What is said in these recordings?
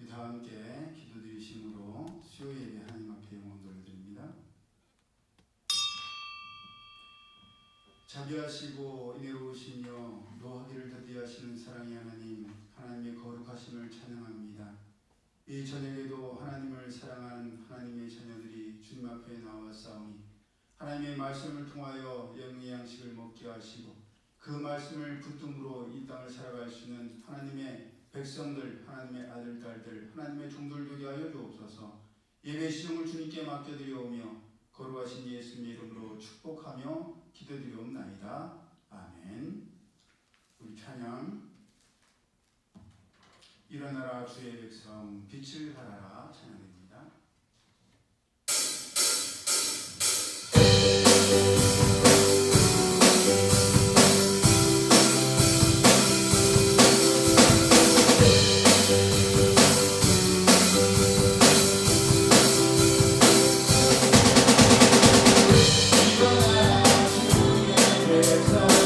다 함께 기도드리심으로 수요 예배 하나님 앞에 영원 돌려드립니다. 자비하시고 은혜로우시며 노하기를 더디하시는 사랑의 하나님, 하나님의 거룩하심을 찬양합니다. 이 저녁에도 하나님을 사랑하는 하나님의 자녀들이 주님 앞에 나왔사오니 하나님의 말씀을 통하여 영의 양식을 먹게 하시고 그 말씀을 붙듦으로 이 땅을 살아갈 수 있는 하나님의 백성들, 하나님의 아들, 딸들, 하나님의 종들 되게 하여 주옵소서. 예배 시종을 주님께 맡겨드리오며 거룩하신 예수님의 이름으로 축복하며 기도드리옵나이다. 아멘. 우리 찬양 일어나라 주의 백성 빛을 발하라 찬양입니다. 주의 백성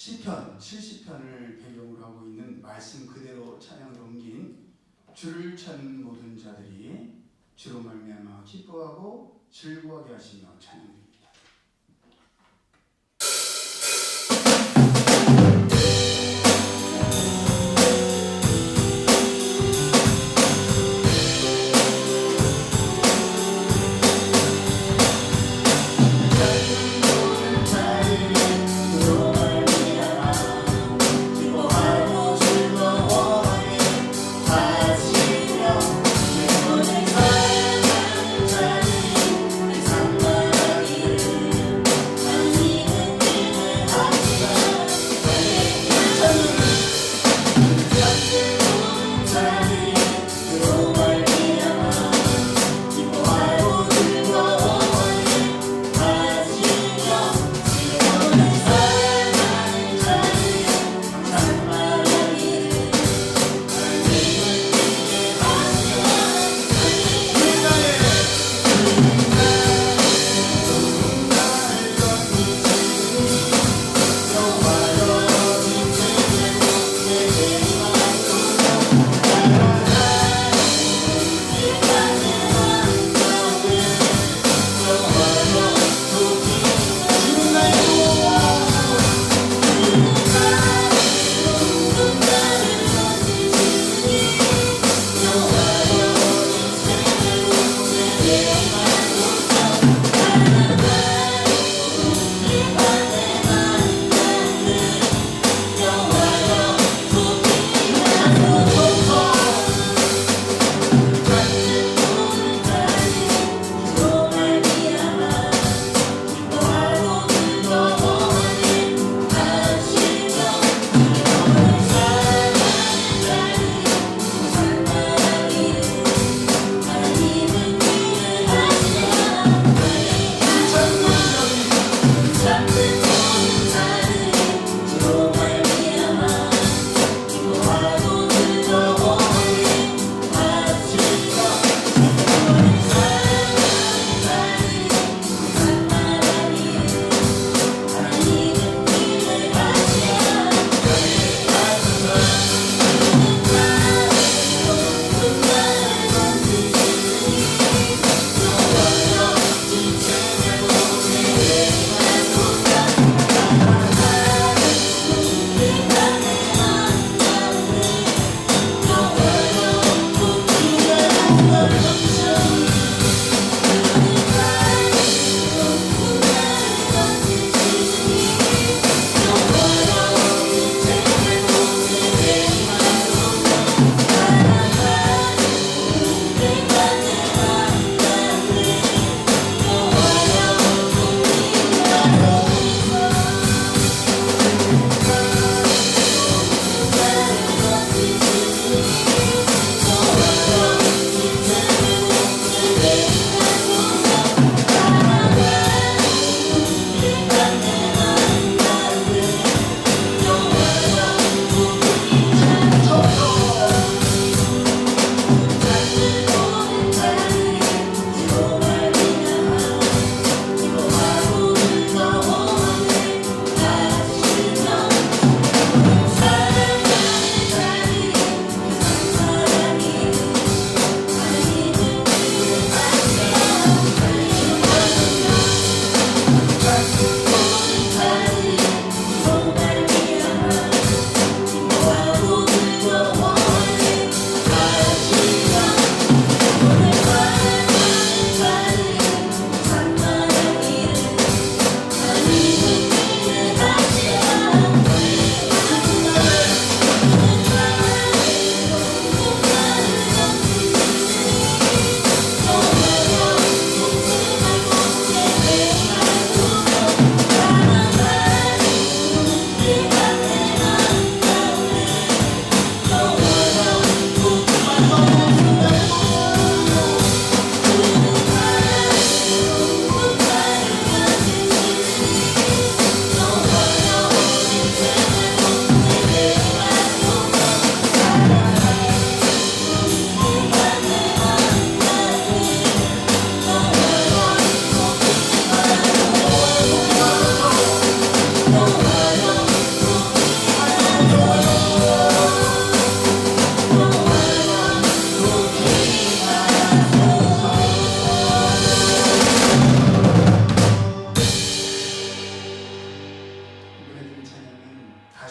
시편 70편을 배경으로 하고 있는 말씀 그대로 찬양을 옮긴 주를 찾는 모든 자들이 주로 말미암아 기뻐하고 즐거워하게 하시며 찬양드립니다.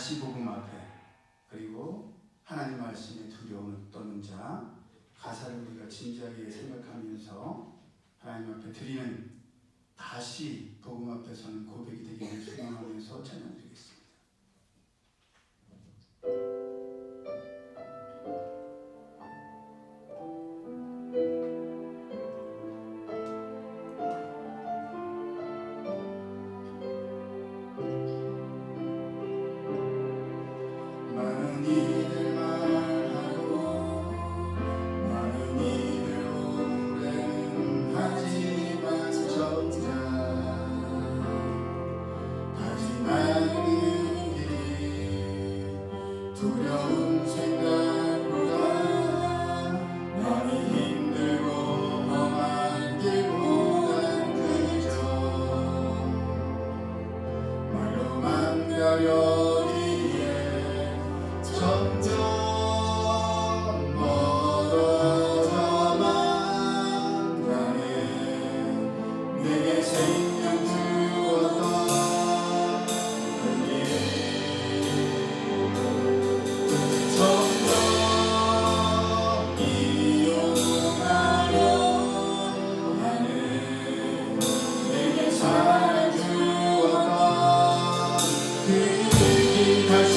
다시 복음 앞에, 그리고 하나님 말씀에 두려움 떠는 자, 가사를 우리가 진지하게 생각하면서 하나님 앞에 드리는 다시 복음 앞에 서는 고백이 되기를 소망하면서 찬양드리겠습니다. 많은 이들 말하고 많은 이들 오래는 하지만 정작 가지 않는 길이 두려운 생각보다 많이 힘들고 험한 길보단 그저 말로만 가려기에 점점 멀어져만 가네. 내게 생명 주었던 그 길 점점 이용하려 하네. 내게 사랑 주었던 그 길 다시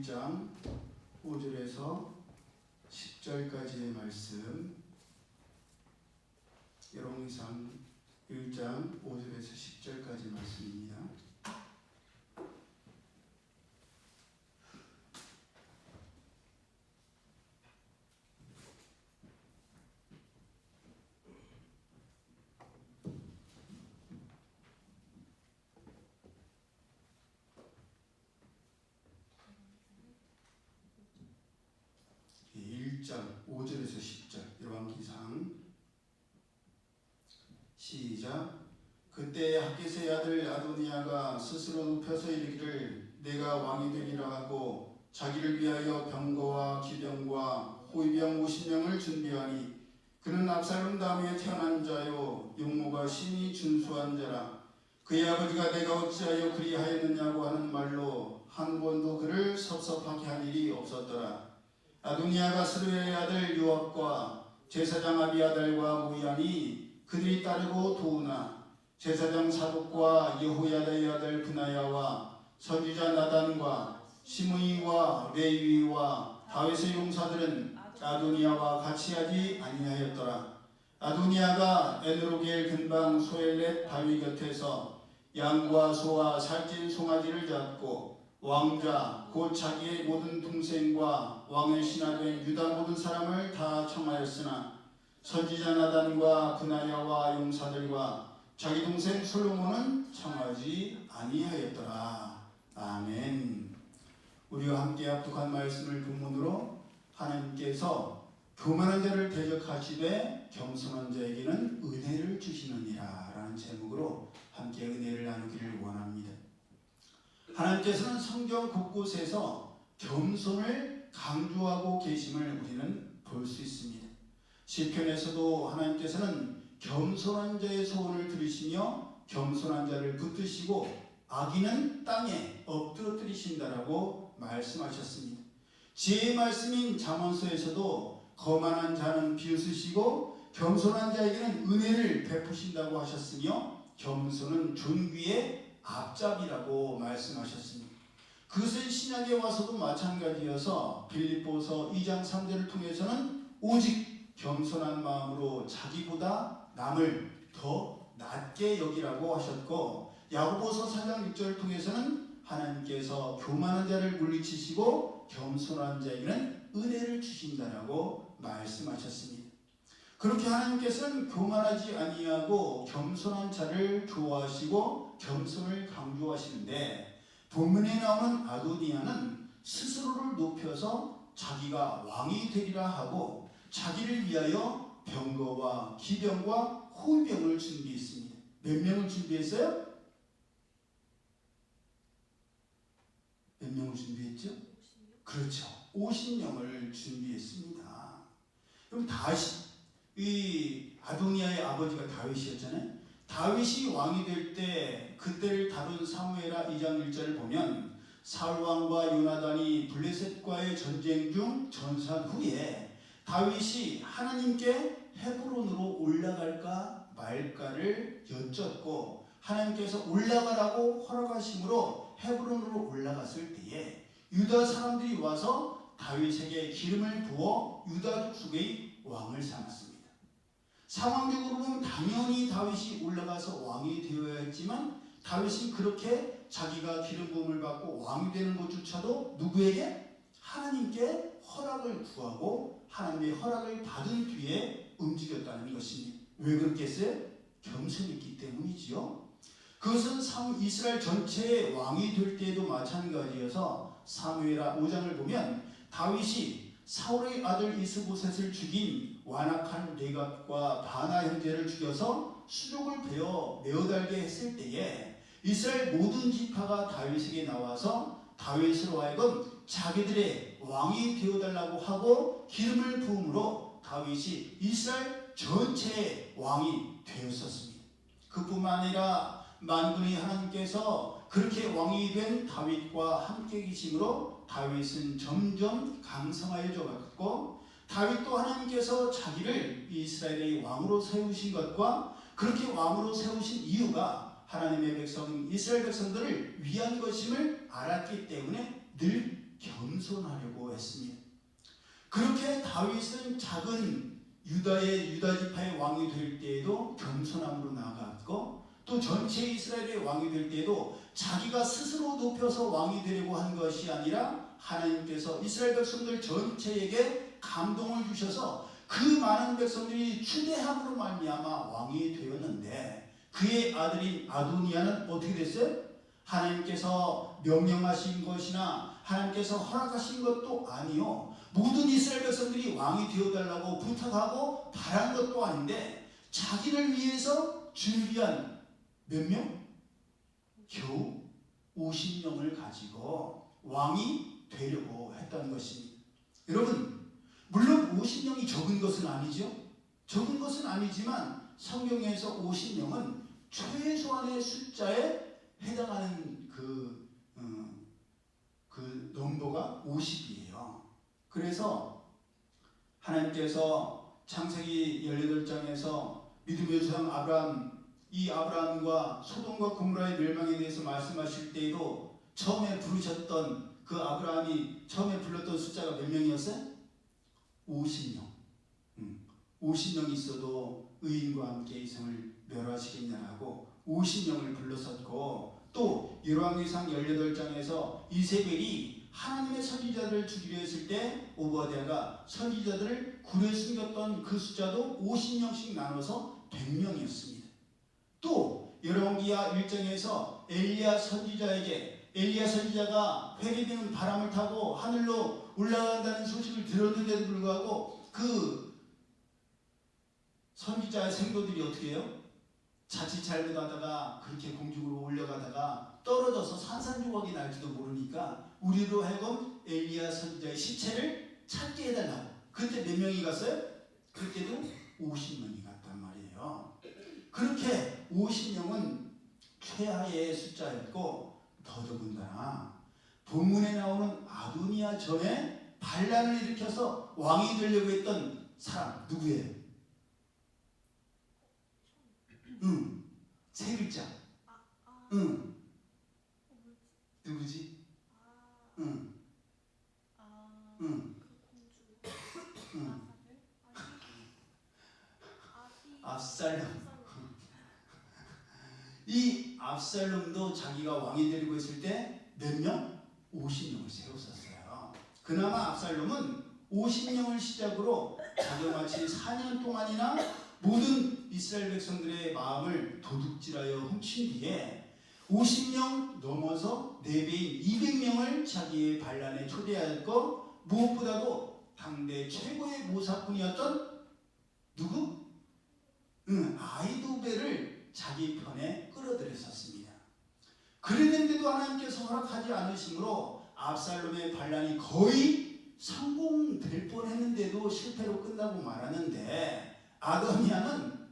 1장 5절에서 10절까지의 말씀, 열왕기상 1장 5절에서 10절까지 말씀입니다. 예, 1장 5절에서 10절 열왕기상 시작. 그때 핫깃의 아들 아도니아가 스스로 눕혀서 이르기를 내가 왕이 되리라 하고 자기를 위하여 병거와 기병과 호위병 50명을 준비하니 그는 압살롬 다음에 태어난 자요 용모가 심히 준수한 자라. 그의 아버지가 내가 어찌하여 그리하였느냐고 하는 말로 한 번도 그를 섭섭하게 한 일이 없었더라. 아도니아가 스루의 아들 요압과 제사장 아비아달과 모이하니 그들이 따르고 도우나 제사장 사독과 여호야다의 아들 브나야와 선지자 나단과 시므이와 레위와 다윗의 용사들은 아도니아와 같이 하지 아니하였더라. 아도니아가 에드로겔 근방 소엘렛 바위 곁에서 양과 소와 살찐 송아지를 잡고 왕자 곧 자기의 모든 동생과 왕의 신하된 유다 모든 사람을 다 청하였으나 선지자 나단과 브나야와 용사들과 자기 동생 솔로몬은 청하지 아니하였더라. 아멘. 우리와 함께 합독한 말씀을 본문으로 하나님께서 교만한 자를 대적하시되 겸손한 자에게는 은혜를 주시느니라 라는 제목으로 함께 은혜를 나누기를 원합니다. 하나님께서는 성경 곳곳에서 겸손을 강조하고 계심을 우리는 볼 수 있습니다. 시편에서도 하나님께서는 겸손한 자의 소원을 들으시며 겸손한 자를 붙드시고 악인은 땅에 엎드러뜨리신다라고 말씀하셨습니다. 지혜의 말씀인 잠언서에서도 거만한 자는 비웃으시고 겸손한 자에게는 은혜를 베푸신다고 하셨으며 겸손은 존귀의 앞잡이라고 말씀하셨습니다. 그것은 신약에 와서도 마찬가지여서 빌립보서 2장 3절을 통해서는 오직 겸손한 마음으로 자기보다 남을 더 낮게 여기라고 하셨고, 야고보서 4장 6절을 통해서는 하나님께서 교만한 자를 물리치시고 겸손한 자에게는 은혜를 주신다라고 말씀하셨습니다. 그렇게 하나님께서는 교만하지 아니하고 겸손한 자를 좋아하시고 겸손을 강조하시는데, 본문에 나오는 아도니아는 스스로를 높여서 자기가 왕이 되리라 하고 자기를 위하여 병거와 기병과 호위병을 준비했습니다. 몇 명을 준비했어요? 몇 명을 준비했죠? 50명? 그렇죠. 50명을 준비했습니다. 그럼 이 아도니아의 아버지가 다윗이었잖아요. 다윗이 왕이 될 때 그때를 다룬 사무엘하 2장 1절을 보면 사울 왕과 요나단이 블레셋과의 전쟁 중 전사한 후에 다윗이 하나님께 헤브론으로 올라갈까 말까를 여쭙고 하나님께서 올라가라고 허락하심으로 헤브론으로 올라갔을 때에 유다 사람들이 와서 다윗에게 기름을 부어 유다 족속의 왕을 삼았습니다. 상황적으로 보면 당연히 다윗이 올라가서 왕이 되어야 했지만 다윗이 그렇게 자기가 기름 부음을 받고 왕이 되는 것조차도 누구에게? 하나님께 허락을 구하고 하나님의 허락을 받은 뒤에 움직였다는 것입니다. 왜 그렇게 했어요? 겸손했기 때문이지요. 그것은 이스라엘 전체의 왕이 될 때에도 마찬가지여서 사무엘하 5장을 보면 다윗이 사울의 아들 이스보셋을 죽인 완악한 레갑과 바나 형제를 죽여서 수족을 베어 메어달게 했을 때에 이스라엘 모든 지파가 다윗에게 나와서 다윗으로 하여금 자기들의 왕이 되어달라고 하고 기름을 부음으로 다윗이 이스라엘 전체의 왕이 되었었습니다. 그뿐만 아니라 만군의 하나님께서 그렇게 왕이 된 다윗과 함께 계심으로 다윗은 점점 강성하여져 갔고, 다윗도 하나님께서 자기를 이스라엘의 왕으로 세우신 것과 그렇게 왕으로 세우신 이유가 하나님의 백성 이스라엘 백성들을 위한 것임을 알았기 때문에 늘 겸손하려고 했습니다. 그렇게 다윗은 작은 유다 지파의 왕이 될 때에도 겸손함으로 나아갔고, 또 전체 이스라엘의 왕이 될 때에도 자기가 스스로 높여서 왕이 되려고 한 것이 아니라 하나님께서 이스라엘 백성들 전체에게 감동을 주셔서 그 많은 백성들이 추대함으로 말미암아 왕이 되었는데, 그의 아들인 아도니아는 어떻게 됐어요? 하나님께서 명령하신 것이나 하나님께서 허락하신 것도 아니요, 모든 이스라엘 백성들이 왕이 되어달라고 부탁하고 바란 것도 아닌데, 자기를 위해서 준비한 몇 명? 겨우 50명을 가지고 왕이 되려고 했던 것입니다. 여러분, 물론 50명이 적은 것은 아니죠. 적은 것은 아니지만 성경에서 50명은 최소한의 숫자에 해당하는 그 넘버가 50이에요. 그래서 하나님께서 창세기 18장에서 믿음의 조상 이 아브라함과 소돔과 고모라의 멸망에 대해서 말씀하실 때에도 처음에 부르셨던 그 아브라함이 처음에 불렀던 숫자가 몇 명이었어요? 50명. 50명이 있어도 의인과 함께 이성을 멸하시겠냐라고 50명을 불렀었고, 또 열왕기상 18장에서 이세벨이 하나님의 선지자들을 죽이려 했을 때 오바댜가 선지자들을 굴에 숨겼던 그 숫자도 50명씩 나눠서 100명이었습니다. 또 열왕기하 1장에서 엘리야 선지자가 회개되는 바람을 타고 하늘로 올라간다는 소식을 들었는데도 불구하고 그 선지자의 생도들이 어떻게 해요? 자칫 잘못하다가 그렇게 공중으로 올려가다가 떨어져서 산산조각이 날지도 모르니까 우리로 하여금 엘리야 선지자의 시체를 찾게 해달라고. 그때 몇 명이 갔어요? 그때도 50명이 갔단 말이에요. 그렇게 50명은 최하의 숫자였고, 더더군다나 본문에 나오는 아도니아 전에 반란을 일으켜서 왕이 되려고 했던 사람 누구예요? 세 글자. 누구지? 압살롬. 이 압살롬도 자기가 왕이 되려고 했을 때 몇 명? 50명을 세웠었어요. 그나마 압살롬은 50명을 시작으로 자그마치 4년 동안이나 모든 이스라엘 백성들의 마음을 도둑질하여 훔친 뒤에 50명 넘어서 4배인 200명을 자기의 반란에 초대하였고, 무엇보다도 당대 최고의 모사꾼이었던 누구? 아이도벨을 자기 편에 끌어들였었습니다. 그랬는데도 하나님께서 허락하지 않으심으로 압살롬의 반란이 거의 성공될 뻔했는데도 실패로 끝나고 말았는데, 아도니아는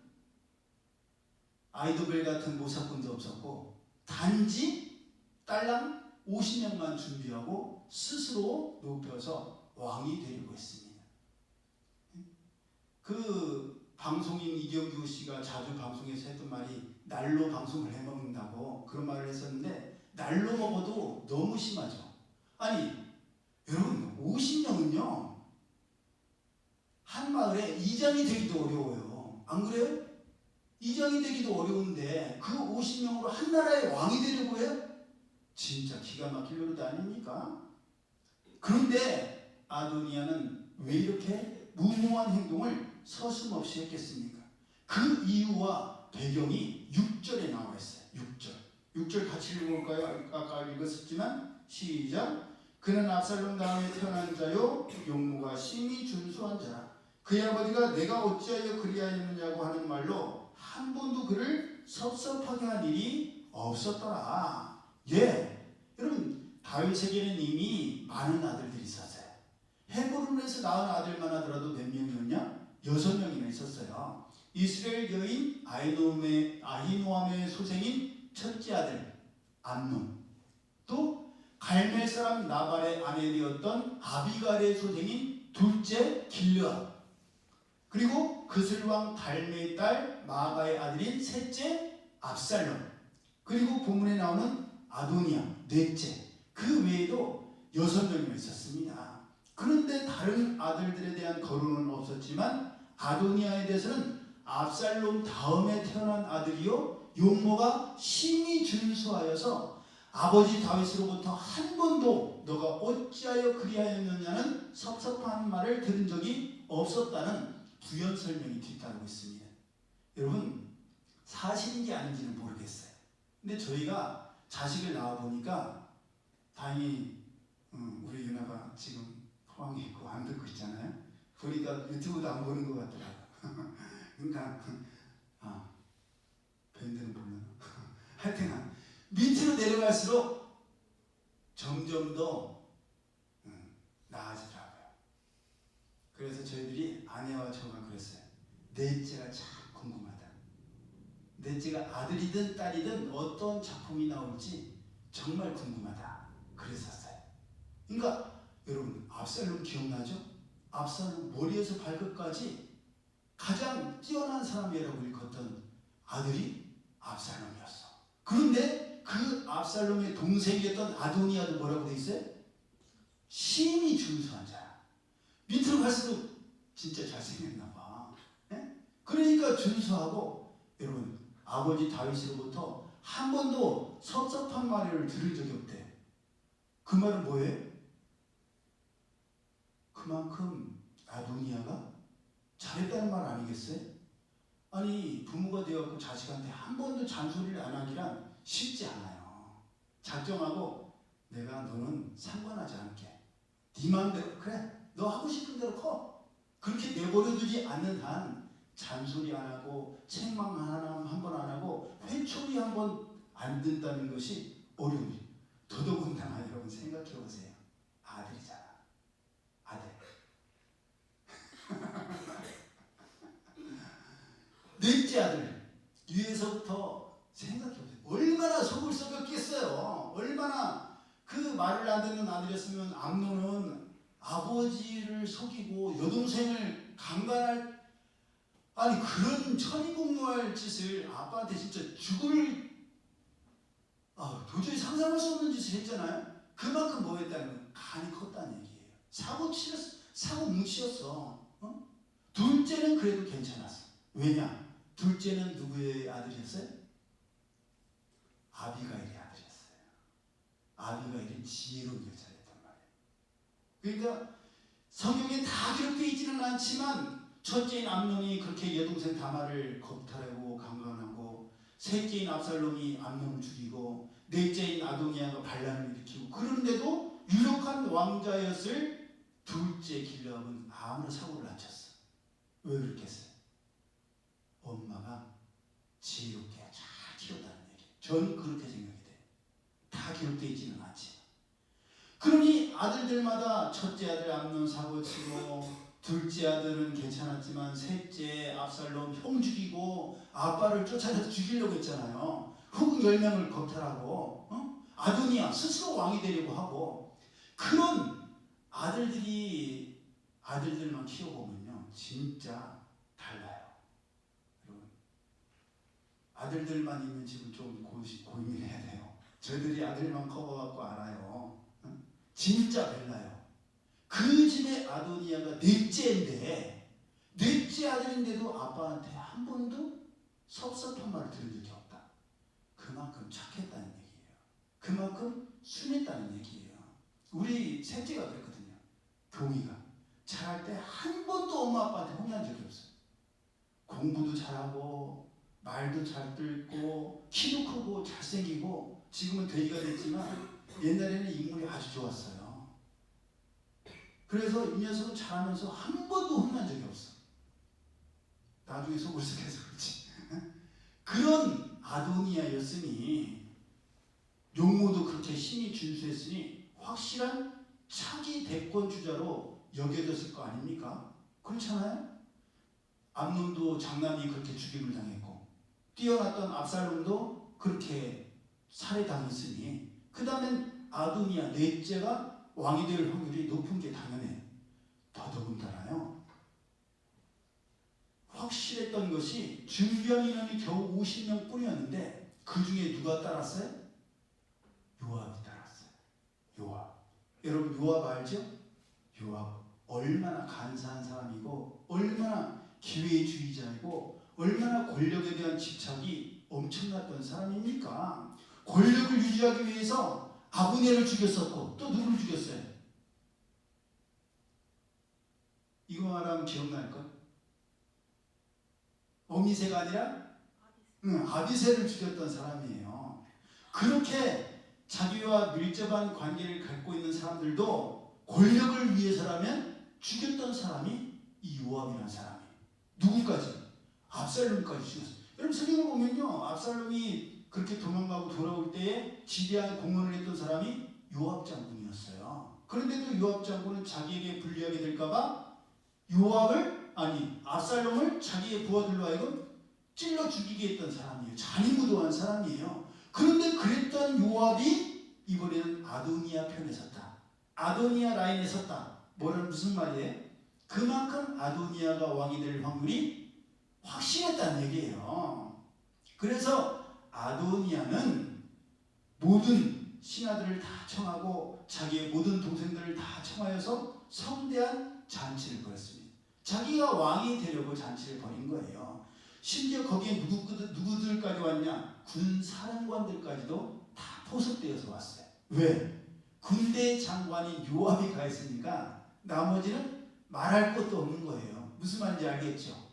아이도벨 같은 모사꾼도 없었고 단지 딸랑 50명만 준비하고 스스로 높여서 왕이 되려고 했습니다. 그 방송인 이경규 씨가 자주 방송에서 했던 말이 날로 방송을 해먹는다고 그런 말을 했었는데, 날로 먹어도 너무 심하죠. 아니 여러분, 50명은요 한 마을에 이장이 되기도 어려워요. 안 그래요? 이장이 되기도 어려운데 그 50명으로 한 나라의 왕이 되려고 해요? 진짜 기가 막힐 노릇 아닙니까? 그런데 아도니아는 왜 이렇게 무모한 행동을 서슴없이 했겠습니까? 그 이유와 배경이 6절에 나와 있어요. 6절 같이 읽어볼까요? 아까 읽었었지만 시작. 그는 압살롬 다음에 태어난 자요 용모가 심히 준수한 자라. 그의 아버지가 내가 어찌하여 그리하였느냐고 하는 말로 한 번도 그를 섭섭하게 한 일이 없었더라. 여러분, 다윗에게는 이미 많은 아들들이 있었어요. 헤브론에서 낳은 아들만 하더라도 몇 명이었냐? 6명이나 있었어요. 이스라엘 여인 아히노암의 소생인 첫째 아들 암논, 또 갈멜 사람 나발의 아내 되었던 아비갈의 소생인 둘째 길르앗, 그리고 그슬왕 달메의 딸 마아가의 아들인 셋째 압살롬, 그리고 본문에 나오는 아도니아 넷째. 그 외에도 6명이나 있었습니다. 그런데 다른 아들들에 대한 거론은 없었지만 아도니아에 대해서는 압살롬 다음에 태어난 아들이요 용모가 심히 준수하여서 아버지 다윗으로부터 한 번도 너가 어찌하여 그리하였느냐는 섭섭한 말을 들은 적이 없었다는 부연 설명이 뒤따르고 있습니다. 여러분, 사실인지 아닌지는 모르겠어요. 근데 저희가 자식을 낳아보니까 다행히 우리 유나가 지금 포항에 있고 안 듣고 있잖아요. 보니까 유튜브도 안 보는 것 같더라고요. 그러니까 밴드는 보면 하여튼 밑으로 내려갈수록 점점 더 나아지더라고요. 그래서 저희들이 아내와 저가 그랬어요. 넷째가 참 궁금하다. 넷째가 아들이든 딸이든 어떤 작품이 나올지 정말 궁금하다. 그랬었어요. 그러니까 여러분, 압살롬 기억나죠? 압살롬 머리에서 발끝까지 가장 뛰어난 사람이라고 일컫던 아들이 압살롬이었어. 그런데 그 압살롬의 동생이었던 아도니아도 뭐라고 돼 있어요? 심히 준수한 자야. 밑으로 갈수록 진짜 잘생겼나 봐. 네? 그러니까 준수하고, 여러분, 아버지 다윗으로부터 한 번도 섭섭한 말을 들은 적이 없대. 그 말은 뭐예요? 그만큼 아도니아가 잘했다는 말 아니겠어요? 아니, 부모가 되어갖고 자식한테 한 번도 잔소리를 안 하기란 쉽지 않아요. 작정하고 내가 너는 상관하지 않게 네 마음대로 그래, 너 하고 싶은 대로 커, 그렇게 내버려두지 않는 한 잔소리 안 하고 책망 한 번 안 하고 회초리 한 번 안 든다는 것이 어려워요. 더더군다나 여러분 생각해 보세요. 아들이잖아. 아들. 넷째 아들. 위에서부터 생각해 보세요. 얼마나 속을 썩였겠어요. 얼마나 그 말을 안 듣는 아들이었으면 암논은 아버지를 속이고 여동생을 강간할, 아니 그런 천리공노할 짓을 아빠한테 진짜 도저히 상상할 수 없는 짓을 했잖아요. 그만큼 뭐 했다는 건 간이 컸다는 얘기예요. 사고 뭉치였어. 둘째는 그래도 괜찮았어. 왜냐? 둘째는 누구의 아들이었어요? 아비가일의 아들이었어요. 아비가일은 지혜로운 여자였단 말이에요. 그러니까 성경에 다 기록되어 있지는 않지만 첫째인 암논이 그렇게 여동생 다말을 겁탈하고 강간하고, 셋째인 압살롬이 암논을 죽이고, 넷째인 아도니아가 반란을 일으키고, 그런데도 유력한 왕자였을 둘째 길르압은 아무런 사고를 안 쳤어. 왜 그렇겠어요? 엄마가 지혜롭게 잘 키웠다는 얘기예요. 저는 그렇게 생각이 돼요. 다 기록되어 있지는 않지만. 그러니 아들들마다 첫째 아들 암논 사고치고, 둘째 아들은 괜찮았지만 셋째 압살롬 형 죽이고 아빠를 쫓아내서 죽이려고 했잖아요. 후궁 10명을 겁탈하고, 아도니아 스스로 왕이 되려고 하고, 그런 아들들만 키워보면요 진짜 달라요. 여러분, 아들들만 있는 집은 좀 고민해야 돼요. 저희들이 아들만 커버갖고 알아요. 진짜 달라요. 그 집의 아도니아가 넷째인데, 넷째 아들인데도 아빠한테 한 번도 섭섭한 말을 들은 적이 없다. 그만큼 착했다는 얘기예요. 그만큼 순했다는 얘기예요. 우리 셋째가 그랬거든요. 동이가 잘할 때 한 번도 엄마 아빠한테 혼난 적이 없어요. 공부도 잘하고 말도 잘 듣고 키도 크고 잘생기고, 지금은 돼지가 됐지만 옛날에는 인물이 아주 좋았어요. 그래서 이 녀석은 잘하면서 한 번도 혼난 적이 없어. 나중에 속을 썩여서 그렇지. 그런 아도니아였으니, 용모도 그렇게 힘이 준수했으니 확실한 차기 대권 주자로 여겨졌을 거 아닙니까? 그렇잖아요? 암논도 장남이 그렇게 죽임을 당했고, 뛰어났던 압살롬도 그렇게 살해당했으니, 그 다음엔 아도니아 넷째가 왕이 될 확률이 높은 게 당연해요. 더더군다나요, 확실했던 것이 준비한 인원이 겨우 50명 뿐이었는데 그 중에 누가 따랐어요? 요압이 따랐어요. 요압. 여러분 요압 알죠? 요압 얼마나 간사한 사람이고 얼마나 기회주의자이고 얼마나 권력에 대한 집착이 엄청났던 사람입니까? 권력을 유지하기 위해서 아브넬을 죽였었고 또 누구를 죽였어요? 이거 말하면 기억날까? 어미새가 아니라 아비새를 죽였던 사람이에요. 그렇게 자기와 밀접한 관계를 갖고 있는 사람들도 권력을 위해서라면 죽였던 사람이 이 요압이라는 사람이에요. 누구까지? 압살롬까지 죽였어요. 여러분 성경을 보면요, 압살롬이 그렇게 도망가고 돌아올 때에 지대한 공헌을 했던 사람이 요압 장군이었어요. 그런데도 요압 장군은 자기에게 불리하게 될까봐 압살롬을 자기의 부하들로 하여금 찔러 죽이게 했던 사람이에요. 잔인무도한 사람이에요. 그런데 그랬던 요압이 이번에는 아도니아 편에 섰다. 아도니아 라인에 섰다. 무슨 말이에요? 그만큼 아도니아가 왕이 될 확률이 확실했다는 얘기예요. 그래서 아도니아는 모든 신하들을 다 청하고 자기의 모든 동생들을 다 청하여서 성대한 잔치를 벌였습니다. 자기가 왕이 되려고 잔치를 벌인 거예요. 심지어 거기에 누구들까지 왔냐? 군 사령관들까지도 다 포섭되어서 왔어요. 왜? 군대 장관인 요압이 가 있으니까 나머지는 말할 것도 없는 거예요. 무슨 말인지 알겠죠?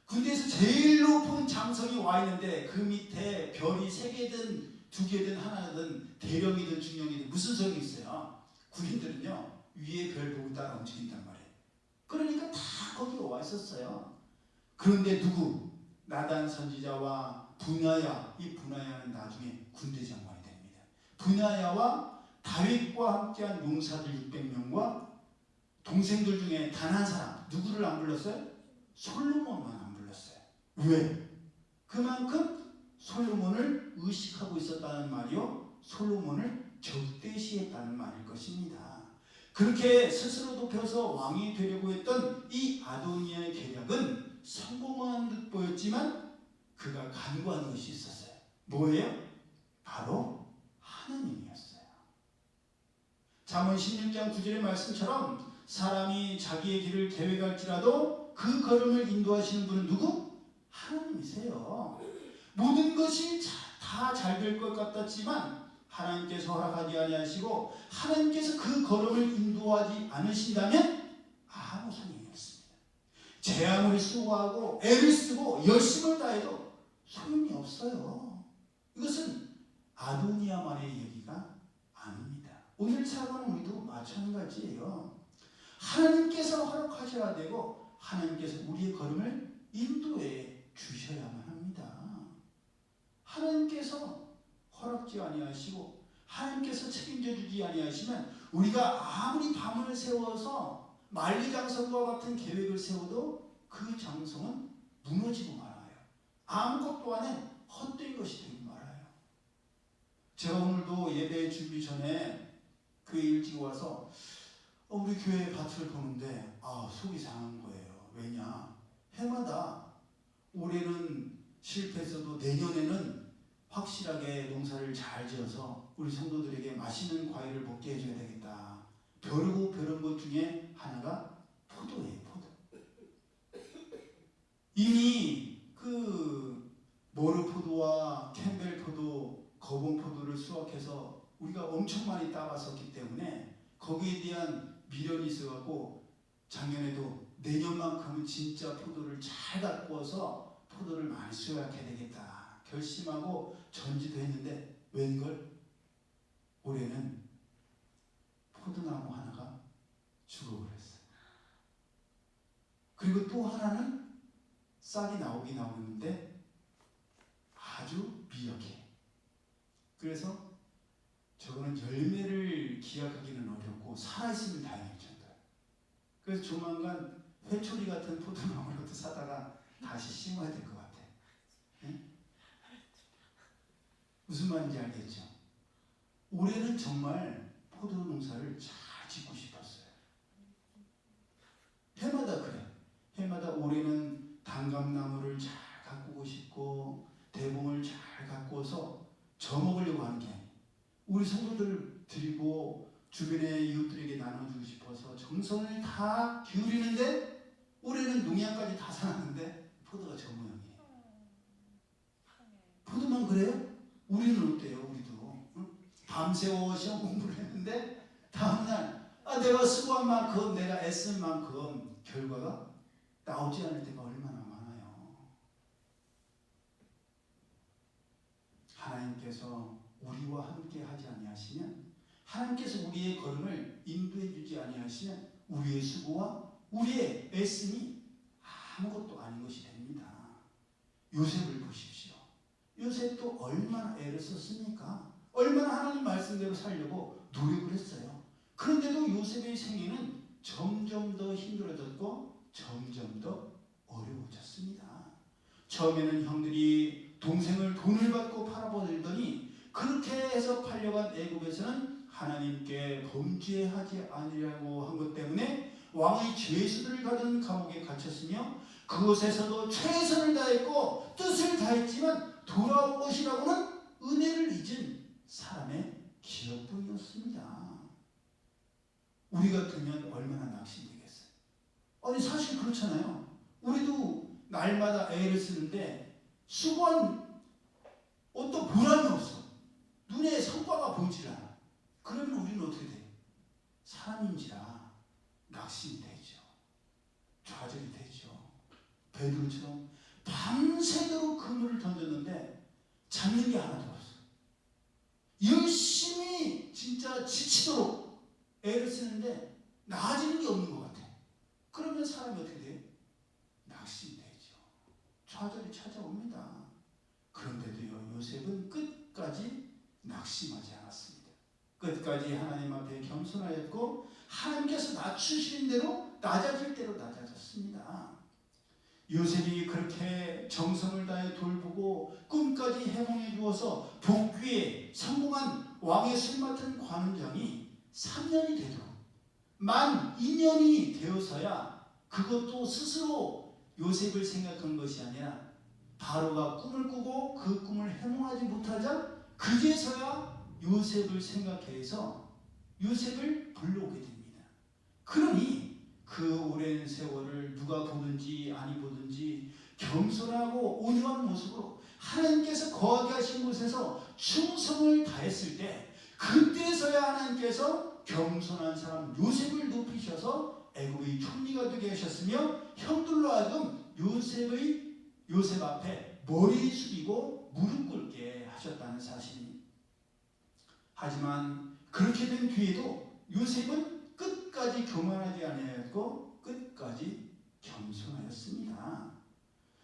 군대에서 제일 높은 장성이 와 있는데 그 밑에 별이 3개든 2개든 하나든 대령이든 중령이든 무슨 소용이 있어요? 군인들은요 위에 별 보고 따라 움직인단 말이에요. 그러니까 다 거기 와 있었어요. 그런데 누구? 나단 선지자와 분하야, 이 분하야는 나중에 군대 장관이 됩니다. 분하야와 다윗과 함께한 용사들 600명과 동생들 중에 단 한 사람, 누구를 안 불렀어요? 솔로몬만 안 불렀어요. 왜? 그만큼 솔로몬을 의식하고 있었다는 말이요, 솔로몬을 적대시했다는 말일 것입니다. 그렇게 스스로 높여서 왕이 되려고 했던 이 아도니아의 계략은 성공한 듯 보였지만 그가 간과한 것이 있었어요. 뭐예요? 바로 하나님이었어요. 잠언 16장 9절의 말씀처럼 사람이 자기의 길을 계획할지라도 그 걸음을 인도하시는 분은 누구? 하나님이세요. 모든 것이 다 잘 될 것 같았지만 하나님께서 허락하지 아니하시고 하나님께서 그 걸음을 인도하지 않으신다면 아무 소용이 없습니다. 제 아무리 수고하고 애를 쓰고 열심을 다해도 소용이 없어요. 이것은 아도니아만의 얘기가 아닙니다. 오늘 살아가는 우리도 마찬가지예요. 하나님께서 허락하셔야 되고 하나님께서 우리의 걸음을 인도해 주셔야만 합니다. 하나님께서 허락지 아니하시고 하나님께서 책임져 주지 아니하시면 우리가 아무리 밤을 세워서 만리장성과 같은 계획을 세워도 그 장성은 무너지고 말아요. 아무것도 안에 헛된 것이 되고 말아요. 제가 오늘도 예배 준비 전에 그 일찍 와서 우리 교회 밭을 보는데 속이 상한 거예요. 왜냐? 해마다 올해는 실패했어도 내년에는 확실하게 농사를 잘 지어서 우리 성도들에게 맛있는 과일을 먹게 해줘야 되겠다. 벼르고 벼른 것 중에 하나가 포도예요. 포도. 이미 그 모르포도와 캠벨포도, 거봉포도를 수확해서 우리가 엄청 많이 따봤었기 때문에 거기에 대한 미련이 있어갖고 작년에도 내년만큼은 진짜 포도를 잘 가꾸어서 포도를 많이 수확해야 되겠다 결심하고 전지도 했는데 웬걸 올해는 포도나무 하나가 죽어버렸어요. 그리고 또 하나는 싹이 나오긴 나오는데 아주 미약해. 그래서 저거는 열매를 기약하기는 어렵고 살아있으면 다행일 정도예요. 그래서 조만간 회초리 같은 포도나무라도 사다가 다시 심어야 될 것 같아요. 네? 무슨 말인지 알겠죠? 올해는 정말 포도 농사를 잘 짓고 싶었어요. 해마다 그래. 해마다 올해는 단감나무를 잘 가꾸고 싶고 대봉을 잘 가꾸어서 저 먹으려고 하는 게 아니에요. 우리 성도들 드리고 주변의 이웃들에게 나눠주고 싶어서 정성을 다 기울이는데 올해는 농약까지 다 사놨는데 포도가 저 모양이에요. 포도만 그래요? 우리는 어때요? 우리도 밤새워 시험 공부를 했는데 다음날 내가 수고한 만큼 내가 애쓴 만큼 결과가 나오지 않을 때가 얼마나 많아요. 하나님께서 우리와 함께 하지 아니하시면, 하나님께서 우리의 걸음을 인도해 주지 아니하시면 우리의 수고와 우리의 애씀이 아무것도 아닌 것이 됩니다. 요셉을 보십시오. 요셉도 얼마나 애를 썼습니까? 얼마나 하나님 말씀대로 살려고 노력을 했어요. 그런데도 요셉의 생애는 점점 더 힘들어졌고 점점 더 어려워졌습니다. 처음에는 형들이 동생을 돈을 받고 팔아버리더니 그렇게 해서 팔려간 애굽에서는 하나님께 범죄하지 아니라고 한 것 때문에 왕의 죄수들을 가둔 감옥에 갇혔으며 그곳에서도 최선을 다했고 뜻을 다했지만 돌아온 것이라고는 은혜를 잊은 사람의 기억뿐이었습니다. 우리 같으면 얼마나 낙심되겠어요. 아니 사실 그렇잖아요. 우리도 날마다 애를 쓰는데 수고한 어떤 보람이 없어. 눈에 성과가 보이질 않아. 그러면 우리는 어떻게 돼요? 사람인지라 낙심이 되죠. 좌절이 되죠. 베드로처럼 밤새도록 그물을 던졌는데 잡는 게 하나도 없어. 열심히 진짜 지치도록 애를 쓰는데 나아지는 게 없는 것 같아. 그러면 사람이 어떻게 돼요? 낙심이 되죠. 좌절이 찾아옵니다. 그런데도요, 요셉은 끝까지 낙심하지 않았습니다. 끝까지 하나님 앞에 겸손하였고 하나님께서 낮추시는 대로 낮아질 대로 낮아졌습니다. 요셉이 그렇게 정성을 다해 돌보고 꿈까지 해몽해 주어서 복귀에 성공한 왕의 술 맡은 관원장이 3년이 되도록 만 2년이 되어서야 그것도 스스로 요셉을 생각한 것이 아니라 바로가 꿈을 꾸고 그 꿈을 해몽하지 못하자 그제서야 요셉을 생각해서 요셉을 불러오게 됩니다. 그러니 그 오랜 세월을 누가 보든지 아니 보든지 겸손하고 온유한 모습으로 하나님께서 거하게 하신 곳에서 충성을 다했을 때 그때서야 하나님께서 겸손한 사람 요셉을 높이셔서 애굽의 총리가 되게 하셨으며 형들로 하여금 요셉 앞에 머리 숙이고 무릎 꿇게 하셨다는 사실입니다. 하지만 그렇게 된 뒤에도 요셉은 끝까지 교만하지 아니하였고 끝까지 겸손하였습니다.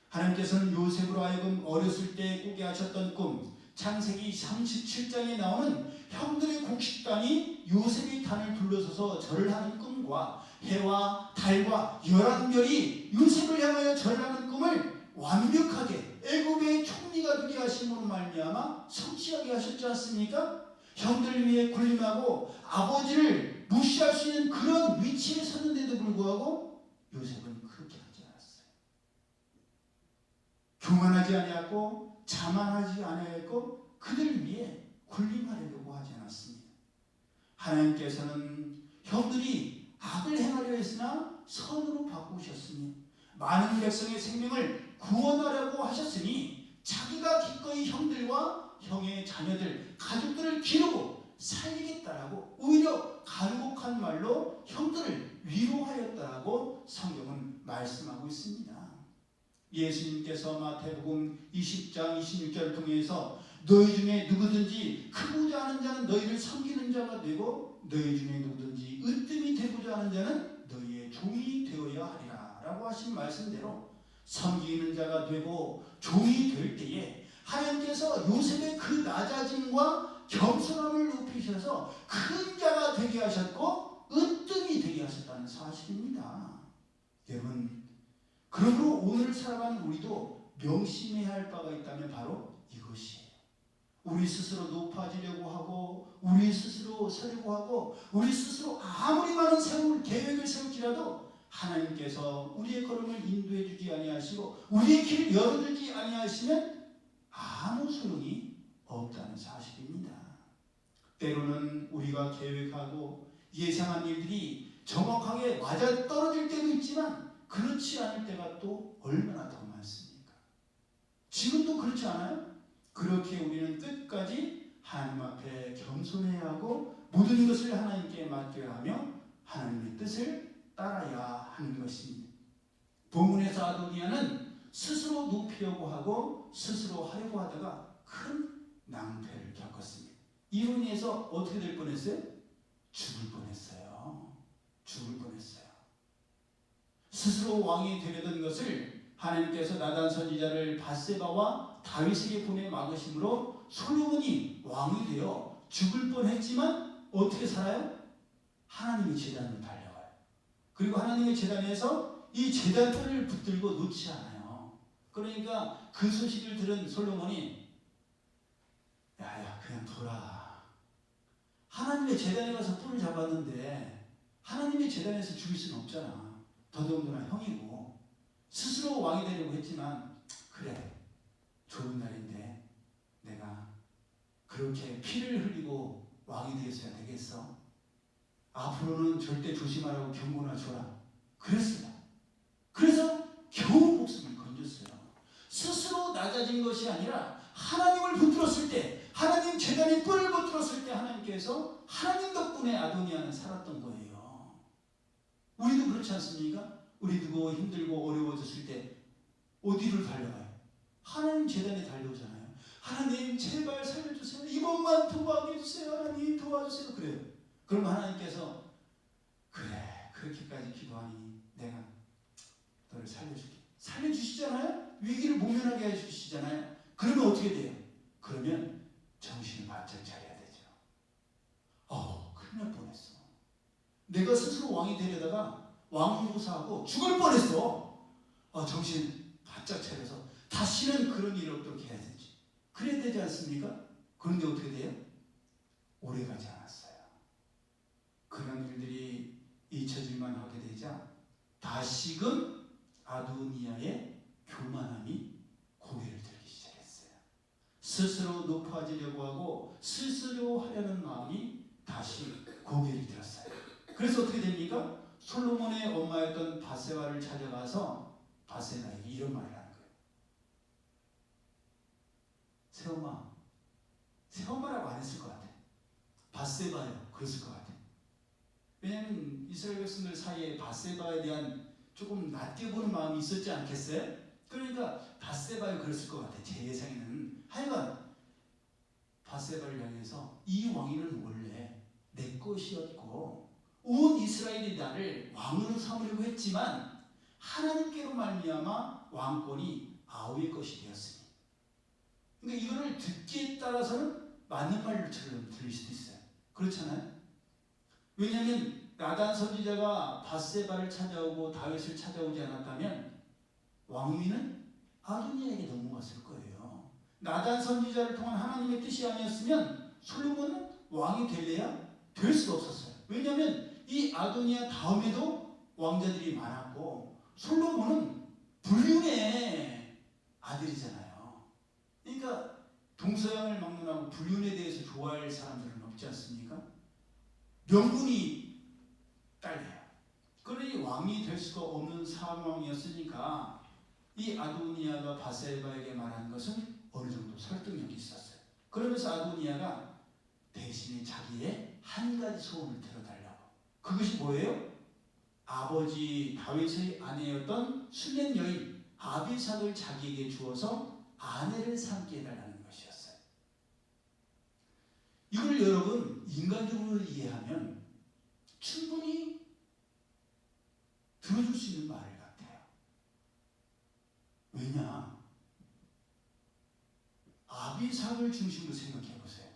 하나님께서는 요셉으로 하여금 어렸을 때 꾸게 하셨던 꿈, 창세기 37장에 나오는 형들의 곡식단이 요셉의 단을 둘러서서 절을 하는 꿈과 해와 달과 11별이 요셉을 향하여 절하는 꿈을 완벽하게 애굽의 총리가 되게 하심으로 말미암아 성취하게 하셨지 않습니까? 형들 위에 군림하고 아버지를 무시할 수 있는 그런 위치에 섰는데도 불구하고 요셉은 그렇게 하지 않았어요. 교만하지 아니하고 자만하지 아니하고 그들 위에 군림하려고 하지 않았습니다. 하나님께서는 형들이 악을 행하려 했으나 선으로 바꾸셨으니 많은 백성의 생명을 구원하려고 하셨으니 자기가 기꺼이 형들과 형의 자녀들, 가족들을 기르고 살리겠다라고 오히려 간곡한 말로 형들을 위로하였다라고 성경은 말씀하고 있습니다. 예수님께서 마태복음 20장 26절을 통해서 너희 중에 누구든지 크고자 하는 자는 너희를 섬기는 자가 되고 너희 중에 누구든지 으뜸이 되고자 하는 자는 너희의 종이 되어야 하리라 라고 하신 말씀대로 섬기는 자가 되고 종이 될 때에 하나님께서 요셉의 그 낮아짐과 겸손함을 높이셔서 큰 자가 되게 하셨고 으뜸이 되게 하셨다는 사실입니다. 여러분, 그러므로 오늘 살아가는 우리도 명심해야 할 바가 있다면 바로 이것이에요. 우리 스스로 높아지려고 하고 우리 스스로 서려고 하고 우리 스스로 아무리 많은 계획을 세울지라도 하나님께서 우리의 걸음을 인도해 주지 아니하시고 우리의 길을 열어주지 아니하시면 아무 소용이 없다는 사실입니다. 때로는 우리가 계획하고 예상한 일들이 정확하게 맞아떨어질 때도 있지만 그렇지 않을 때가 또 얼마나 더 많습니까? 지금도 그렇지 않아요? 그렇게 우리는 끝까지 하나님 앞에 겸손해야 하고 모든 것을 하나님께 맡겨야 하며 하나님의 뜻을 따라야 하는 것입니다. 본문에서 아도니아는 스스로 높이려고 하고 스스로 하려고 하다가 큰 낭패를 겪었습니다. 이로 인해서 어떻게 될 뻔했어요? 죽을 뻔했어요. 죽을 뻔했어요. 스스로 왕이 되려던 것을 하나님께서 나단 선지자를 밧세바와 다윗에게 보내 막으심으로 솔로몬이 왕이 되어 죽을 뻔했지만 어떻게 살아요? 하나님의 제단으로 달려가요. 그리고 하나님의 제단에서 이 제단을 붙들고 놓지 않아요. 그러니까 그 소식을 들은 솔로몬이 야야 그냥 둬라. 하나님의 제단에 가서 뿔을 잡았는데 하나님의 제단에서 죽일 수는 없잖아. 더더군다나 형이고 스스로 왕이 되려고 했지만 그래 좋은 날인데 내가 그렇게 피를 흘리고 왕이 되었어야 되겠어? 앞으로는 절대 조심하라고 경고나 줘라. 그랬어요. 그래서 겨우 목숨을 건졌어요. 스스로 낮아진 것이 아니라 하나님을 붙들었을 때, 하나님 제단에 뿔을 붙들었을 때 하나님께서 하나님 덕분에 아도니아는 살았던 거예요. 우리도 그렇지 않습니까? 우리도 힘들고 어려워졌을 때 어디로 달려가요? 하나님 제단에 달려오잖아요. 하나님 제발 살려주세요. 이번만 도와주세요. 하나님 도와주세요. 그래요. 그럼 하나님께서 그래 그렇게까지 기도하니 내가 너를 살려줄게. 살려주시잖아요. 위기를 모면하게 해주시잖아요. 그러면 어떻게 돼요? 그러면 정신을 바짝 차려야 되죠. 큰일 날 뻔했어. 내가 스스로 왕이 되려다가 왕노사하고 죽을 뻔했어. 정신 바짝 차려서 다시는 그런 일이 없도록 해야 되지. 그래야 되지 않습니까? 그런데 어떻게 돼요? 오래가지 않았어요. 그런 일들이 잊혀질만 하게 되자 다시금 아도니아의 교만함이 고개를 들기 시작했어요. 스스로 높아지려고 하고 스스로 하려는 마음이 다시 고개를 들었어요. 그래서 어떻게 됩니까? 솔로몬의 엄마였던 밧세바를 찾아가서 밧세바에게 이런 말을 하는 거예요. 새엄마, 새엄마라고 안 했을 것 같아. 밧세바요. 그랬을 것 같아. 왜냐하면 이스라엘 백성들 사이에 밧세바에 대한 조금 낮게 보는 마음이 있었지 않겠어요? 그러니까 밧세바요 그랬을 것 같아. 제 예상에는. 하여간 밧세바를 향해서 이 왕위는 원래 내 것이었고 온 이스라엘이 나를 왕으로 삼으려고 했지만 하나님께로 말미암아 왕권이 아우의 것이 되었으니. 그러니까 이거를 듣기에 따라서는 맞는 말처럼 들릴 수도 있어요. 그렇잖아요? 왜냐하면 나단 선지자가 밧세바를 찾아오고 다윗을 찾아오지 않았다면 왕위는 아도니아에게 넘어갔을 거예요. 나단 선지자를 통한 하나님의 뜻이 아니었으면 솔로몬은 왕이 될래야 될 수가 없었어요. 왜냐하면 이 아도니아 다음에도 왕자들이 많았고 솔로몬은 불륜의 아들이잖아요. 그러니까 동서양을 막론하고 불륜에 대해서 좋아할 사람들은 없지 않습니까? 명분이 딸려요. 그러니 왕이 될 수가 없는 상황이었으니까 이 아도니아가 밧세바에게 말한 것은 어느 정도 설득력이 있었어요. 그러면서 아도니아가 대신에 자기의 한 가지 소원을 들어달라고. 그것이 뭐예요? 아버지 다윗의 아내였던 순례 여인 아비삭을 자기에게 주어서 아내를 삼게 해달라는 것이었어요. 이걸 여러분 인간적으로 이해하면 충분히 들어줄 수 있는 말 같아요. 왜냐? 아비삭을 중심으로 생각해 보세요.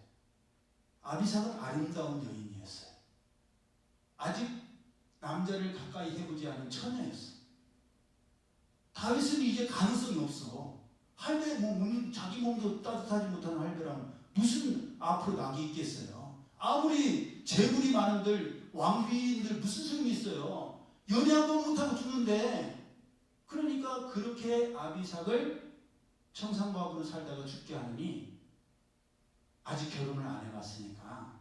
아비삭은 아름다운 여인이었어요. 아직 남자를 가까이 해보지 않은 처녀였어. 다윗은 이제 가능성이 없어. 할배 자기 몸도 따뜻하지 못하는 할배랑 무슨 앞으로 낙이 있겠어요. 아무리 재물이 많은들 왕비인들 무슨 소용이 있어요. 연애 한 번 못하고 죽는데. 그러니까 그렇게 아비삭을 청산부합으로 살다가 죽게 하느니 아직 결혼을 안 해봤으니까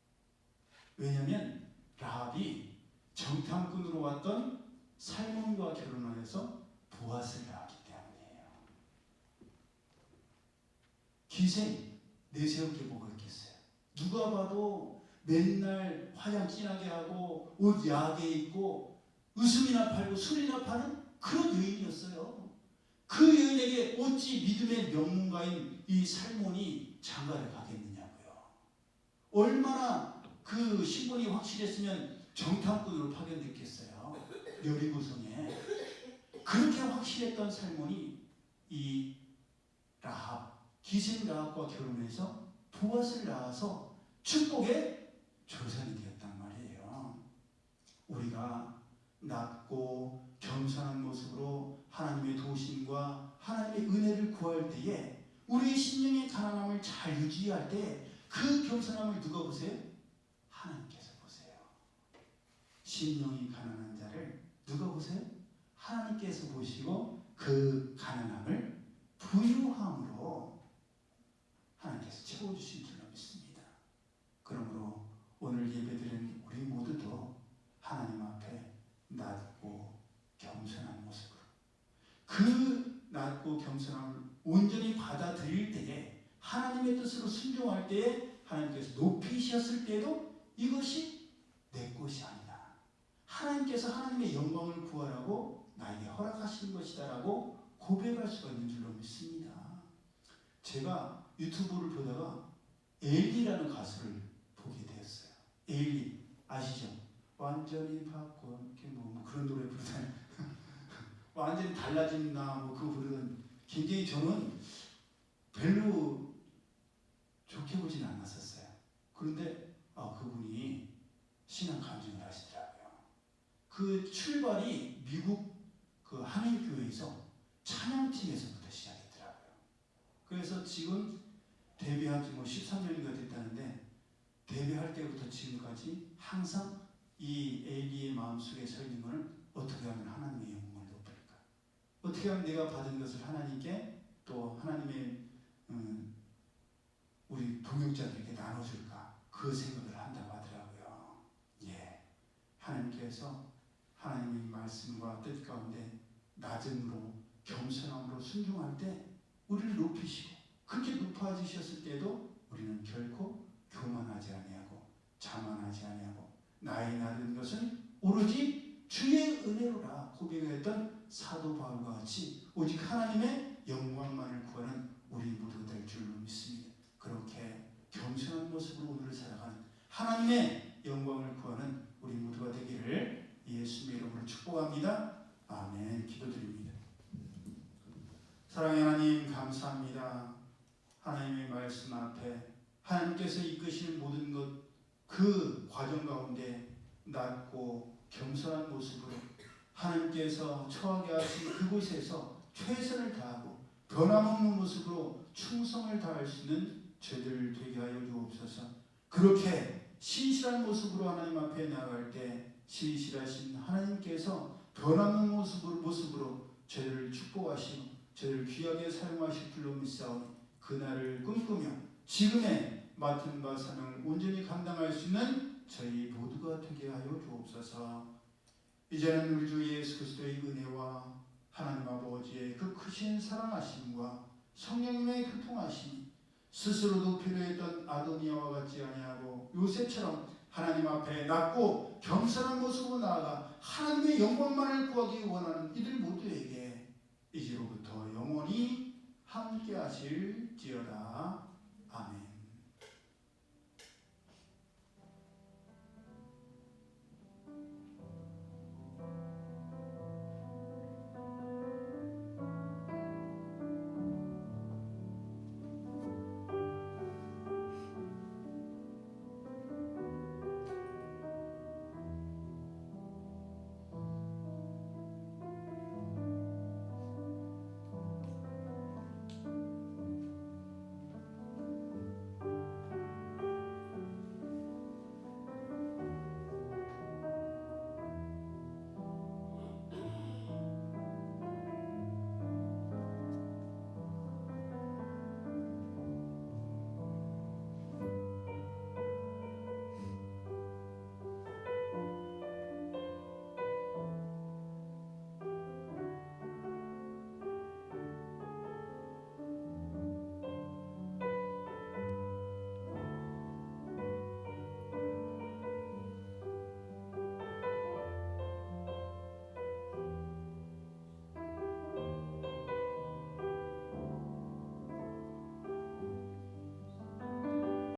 해서 보아스를 낳았기 때문이에요. 기생 내세우게 뭐가 있겠어요? 누가 봐도 맨날 화장 진하게 하고 옷 야하게 입고 웃음이나 팔고 술이나 파는 그런 여인이었어요. 그 여인에게 어찌 믿음의 명문가인 이 살몬이 장가를 가겠느냐고요. 얼마나 그 신분이 확실했으면 정탐꾼으로 파견됐겠어요. 여리고성에. 그렇게 확실했던 살몬이 이 라합, 기생 라합과 결혼해서 보아스를 낳아서 축복의 조상이 되었단 말이에요. 우리가 낮고 겸손한 모습으로 하나님의 도우심과 하나님의 은혜를 구할 때에 우리의 심령의 가난함을 잘 유지할 때 그 겸손함을 누가 보세요? 하나님께서 보세요. 심령이 가난한 자를 누가 보세요? 하나님께서 보시고 그 가난함을 부유함으로 하나님께서 채워주신 줄로 믿습니다. 그러므로 오늘 예배드린 우리 모두도 하나님 앞에 낮고 겸손한 모습으로 그 낮고 겸손함을 온전히 받아들일 때에 하나님의 뜻으로 순종할 때에 하나님께서 높이셨을 때에도 이것이 내 것이 아니다. 하나님께서 하나님의 영광을 구하라고 나에게 허락하신 것이다라고 고백할 수가 있는 줄로 믿습니다. 제가 유튜브를 보다가 에일리라는 가수를 보게 되었어요. 에일리 아시죠? 완전히 바꿔 이렇게 뭐 그런 노래 부르잖아요. 완전히 달라진 나 뭐 그거 부르는 굉장히 저는 별로 좋게 보진 않았었어요. 그런데 그분이 신앙 간증을 하시더라고요. 그 출발이 미국 그 한인교회에서 찬양팀에서부터 시작했더라고요. 그래서 지금 데뷔한 지 뭐 13년이가 됐다는데 데뷔할 때부터 지금까지 항상 이 에일리의 마음속에 서 있는 것은 어떻게 하면 하나님의 영광을 높일까? 어떻게 하면 내가 받은 것을 하나님께 또 하나님의 우리 동역자들에게 나눠줄까? 그 생각을 한다고 하더라고요. 예, 하나님께서 하나님의 말씀과 뜻 가운데 낮음으로 겸손함으로 순종할 때 우리를 높이시고 그렇게 높아지셨을 때도 우리는 결코 교만하지 아니하고 자만하지 아니하고 나의 낮은 것은 오로지 주의 은혜로라 고백했던 사도 바울과 같이 오직 하나님의 영광만을 구하는 우리 모두가 될 줄로 믿습니다. 그렇게 겸손한 모습으로 오늘을 살아가는 하나님의 영광을 구하는 우리 모두가 되기를 예수님의 이름으로 축복합니다. 아멘. 기도드립니다. 사랑의 하나님 감사합니다. 하나님의 말씀 앞에 하나님께서 이끄시는 모든 것 그 과정 가운데 낮고 겸손한 모습으로 하나님께서 처하게 하신 그곳에서 최선을 다하고 변함없는 모습으로 충성을 다할 수 있는 저희들 되게 하여 주옵소서. 그렇게 신실한 모습으로 하나님 앞에 나아갈 때 신실하신 하나님께서 변함없는 모습으로 저희를 축복하시고 저희를 귀하게 사용하실 줄로 믿사오니 그날을 꿈꾸며 지금의 맡은 바 사명을 온전히 감당할 수 있는 저희 모두가 되게 하여 주옵소서. 이제는 우리 주 예수 그리스도의 은혜와 하나님 아버지의 그 크신 사랑하심과 성령님의 교통하심이 스스로도 필요했던 아도니아와 같지 아니하고 요셉처럼 하나님 앞에 낮고 겸손한 모습으로 나아가 하나님의 영광만을 구하기 원하는 이들 모두에게 이제로부터 영원히 함께 하실지어다. 아멘.